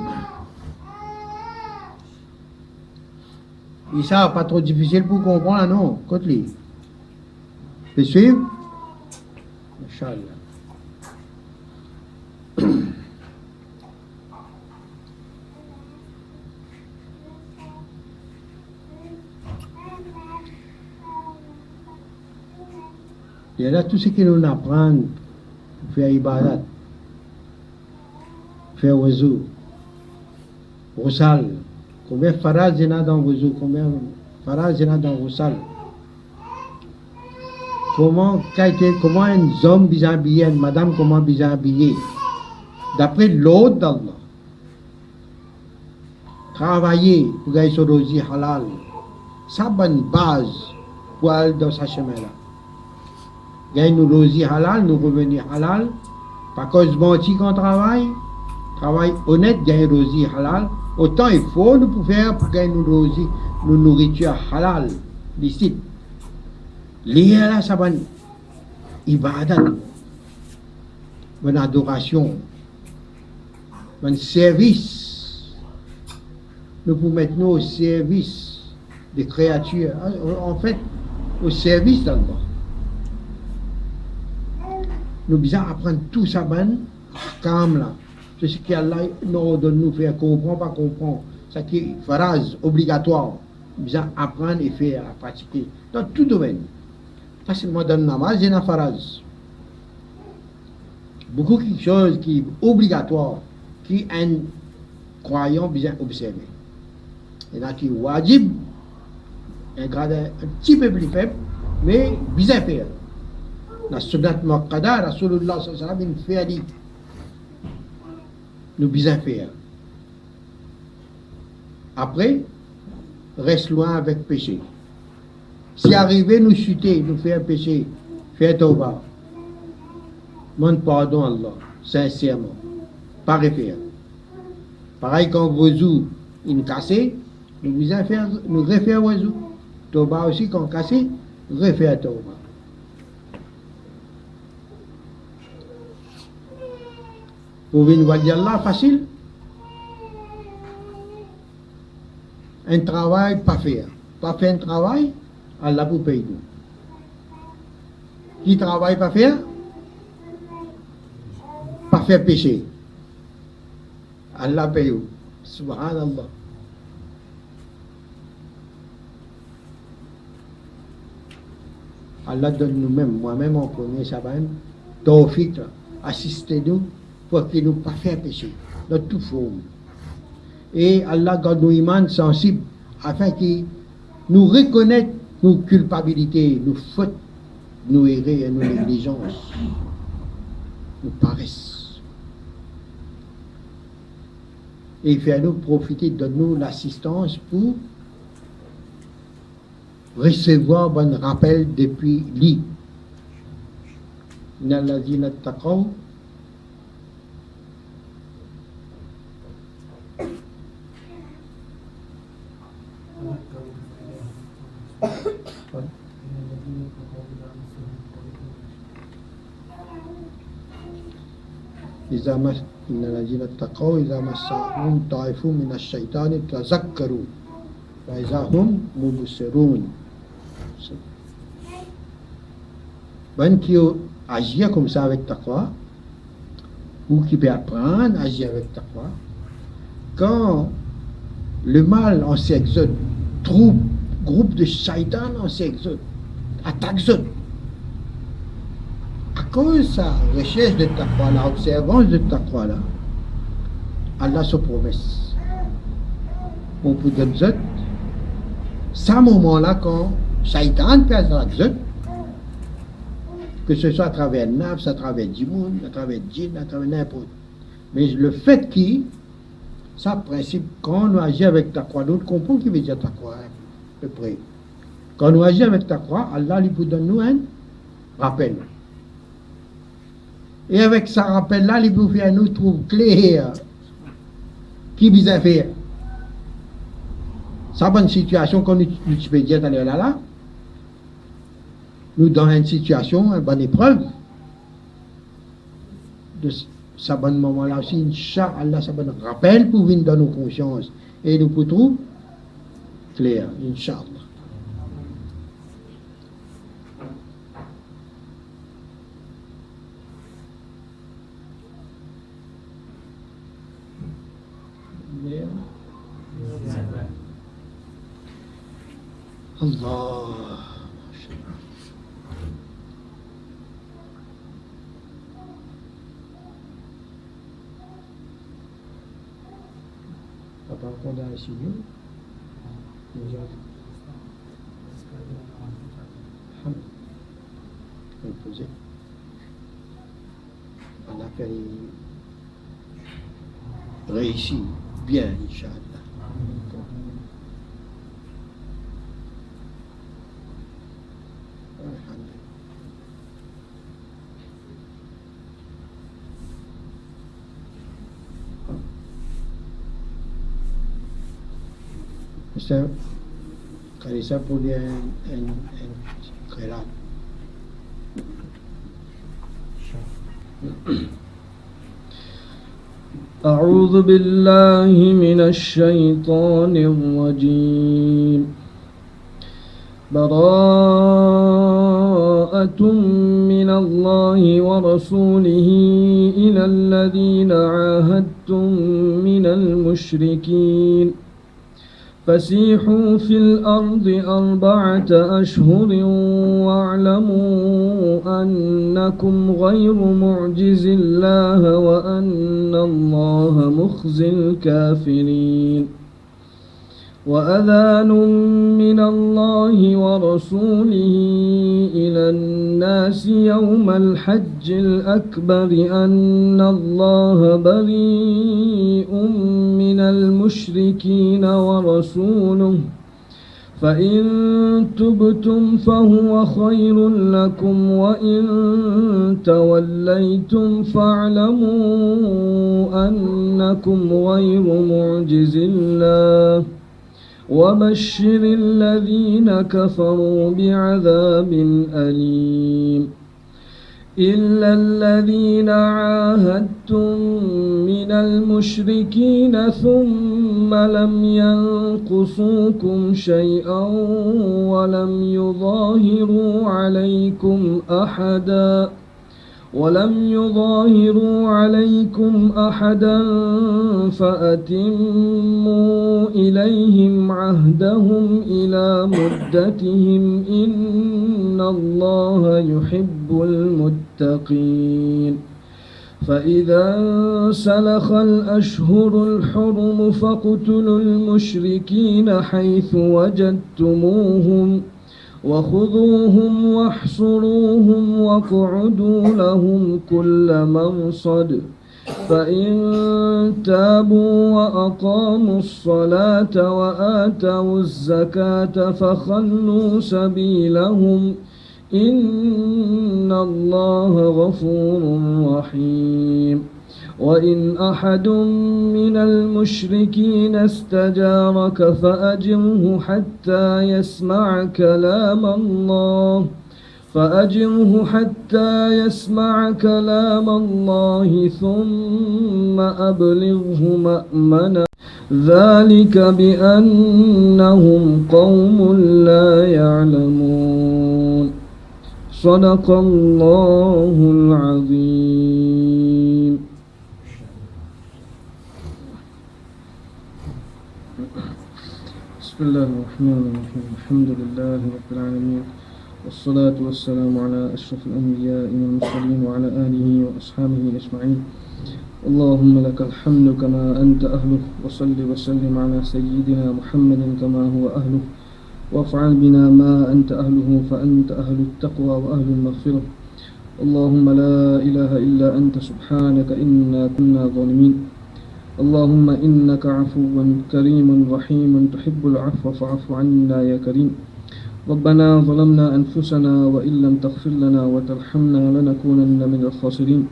[SPEAKER 1] Et ça, pas trop difficile pour comprendre, non? Côte-les. Tu suivre? Inch'Allah. Il y a là tout ce qu'ils nous apprennent pour faire ibadat, faire oiseau, rosal. Combien de phrases il y en a dans oiseau, combien de phrases il y en a dans rosal. Comment un homme bien habillé, une madame comment bien habillée, d'après l'ordre d'Allah. Travailler pour gagner son rosy halal, ça bonne base pour aller dans ce chemin-là. Gagner nos rosy halal, nous revenir halal, pas cause menti qu'on travail honnête, gagner rosy halal. Autant il faut nous faire pour gagner nos nourriture halal, licite. Lié là, ça va ibadat, une adoration, un service. Nous pouvons mettre nous au service des créatures, en fait, au service d'Allah. Nous devons apprendre tout ça, comme là. C'est ce qu'Allah nous donne nous faire comprendre, pas comprendre. C'est qui est phrase obligatoire. Nous devons apprendre et faire, à pratiquer dans tout domaine. Pas seulement dans le namaz, c'est une phrase. Beaucoup de choses qui est obligatoire, qui un croyant bien observé. Il y en a qui est wajib, un grade un petit peu plus faible, mais bien faire. La sunnat muakkada, Rasulullah sallallahu alayhi wa sallam, il fait dit. Nous bien faire. Après, reste loin avec péché. Si arrivé nous chuter, nous faire péché, faire tauba, demande pardon à Allah, sincèrement, pas refaire. Pareil quand vous une cassé, nous refaire oiseau. Tauba aussi quand cassé, refaire tauba. Pour venir voir Allah facile, un travail pas faire un travail, Allah vous paye nous. Qui travaille pas faire péché, Allah paye vous. Subhanallah. Allah donne nous-mêmes, moi-même on connaît ça, tawfiq, assistez-nous pour qu'il nous pas faire péché, dans toute forme. Et Allah garde nos imans sensibles afin qu'il nous reconnaisse nos culpabilités, nos fautes, nos erreurs et nos négligences, nos paresses. Et il fait nous profiter de nous l'assistance pour recevoir un rappel depuis lui. Innalladhina taqaw إن الذين اتقوا إذا مسهم طائف من الشيطان تذكروا فإذا هم مبصرون. Ben qui agit comme ça avec taqwa, ou qui peut apprendre à agir avec taqwa, quand le mal en s'exode, groupe de shaitan en s'exode, attaque zone. À cause de sa recherche de taqwa, la observance de taqwa là, Allah se promesse. On peut donner zot, ce moment-là, quand Shaitan fait la exode, que ce soit à travers Nafs, à travers Djimoun, à travers Djinn, à travers n'importe. Mais le fait que, ça, principe, quand on agit avec ta croix, nous comprenons ce qui veut dire ta croix, hein, à peu près. Quand on agit avec ta croix, Allah lui donne nous un rappel. Et avec ce rappel-là, il peut faire nous trouver clair qui vient faire. Ça, bonne situation, comme tu peux dire là, nous dans une situation, une bonne épreuve, de ce bon moment-là aussi, Inch'Allah, ça bon rappel pour venir dans nos consciences. Et nous pouvons trouver clair, Inch'Allah. Allah. Papa qu'on a ici, nous poser. On a fait réussi bien, Inch'Allah. Ça pour dire un khairat.
[SPEAKER 2] أعوذ بالله من الشيطان الرجيم براءة من الله ورسوله إلى الذين عاهدتم من المشركين فسيحوا في الأرض 4 أشهر واعلموا أنكم غير معجز الله وأن الله مخزي الكافرين وأذان من الله ورسوله إلى الناس يوم الحج الأكبر أن الله بريء من المشركين ورسوله فإن تبتم فهو خير لكم وإن توليتم فاعلموا أنكم غير معجز الله وبشر الذين كفروا بعذاب أليم إلا الذين عاهدتم من المشركين ثم لم ينقصوكم شيئا ولم يظاهروا عليكم أحدا فأتموا إليهم عهدهم إلى مدتهم إن الله يحب المتقين فإذا انسلخ الأشهر الحرم فاقتلوا المشركين حيث وجدتموهم وخذوهم واحصروهم واقعدوا لهم كل مرصد فإن تابوا وأقاموا الصلاة وآتوا الزكاة فخلوا سبيلهم إن الله غفور رحيم وإن أحد من المشركين استجارك فأجره حتى يسمع كلام الله ثم أبلغه مأمنا ذلك بأنهم قوم لا يعلمون صدق الله العظيم. بسم الله الرحمن الرحيم الحمد لله رب العالمين والصلاة والسلام على أشرف الأنبياء والمرسلين وعلى آله وأصحابه أجمعين اللهم لك الحمد كما أنت أهله وصل وسلم على سيدنا محمد كما هو أهله وافعل بنا ما أنت أهله فأنت أهل التقوى وأهل المغفرة. اللهم لا إله إلا أنت سبحانك إنا كنا ظالمين. اللهم إنك عفو كريم رحيم تحب العفو فاعف عنا يا كريم. ربنا ظلمنا أنفسنا وإن لم تغفر لنا وترحمنا لنكونن من الخاسرين.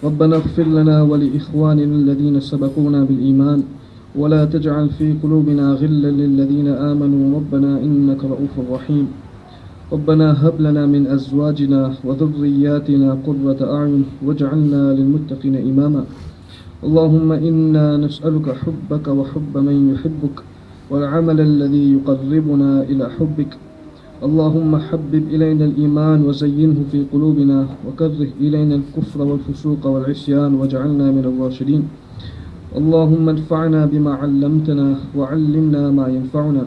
[SPEAKER 2] ربنا اغفر لنا ولإخواننا الذين سبقونا بالإيمان ولا تجعل في قلوبنا غلا للذين آمنوا ربنا إنك رؤوف رحيم. ربنا هب لنا من أزواجنا وذرياتنا قرة أعين واجعلنا للمتقين إماما. اللهم إنا نسألك حبك وحب من يحبك والعمل الذي يقربنا إلى حبك. اللهم حبب إلينا الإيمان وزينه في قلوبنا وكره إلينا الكفر والفسوق والعصيان واجعلنا من الراشدين. اللهم انفعنا بما علمتنا وعلمنا ما ينفعنا.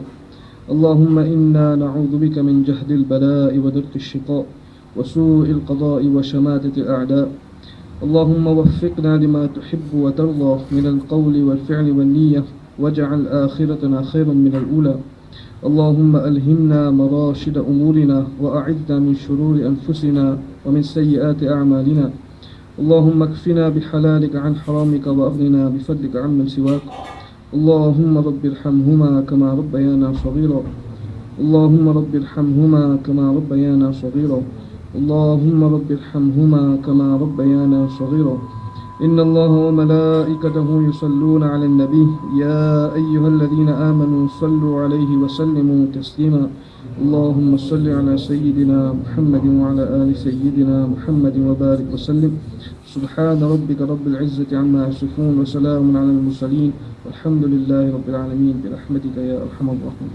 [SPEAKER 2] اللهم إنا نعوذ بك من جهد البلاء ودرك الشقاء وسوء القضاء وشماتة الأعداء. اللهم وفقنا لما تحب وترضى من القول والفعل والنية واجعل آخرتنا خيرا من الأولى. اللهم ألهمنا مراشد أمورنا وأعذنا من شرور أنفسنا ومن سيئات أعمالنا. اللهم اكفنا بحلالك عن حرامك وأغننا بفضلك عمن سواك. اللهم رب ارحمهما كما ربيانا صغيرا. اللهم رب ارحمهما كما ربيانا صغيرا. اللهم رب ارحمهما كما ربيانا صغيرا. إن الله وملائكته يصلون على النبي يا أيها الذين آمنوا صلوا عليه وسلموا تسليما. اللهم صل على سيدنا محمد وعلى آل سيدنا محمد وبارك وسلم. سبحان ربك رب العزة عما يصفون وسلام على المرسلين والحمد لله رب العالمين برحمتك يا أرحم الراحمين.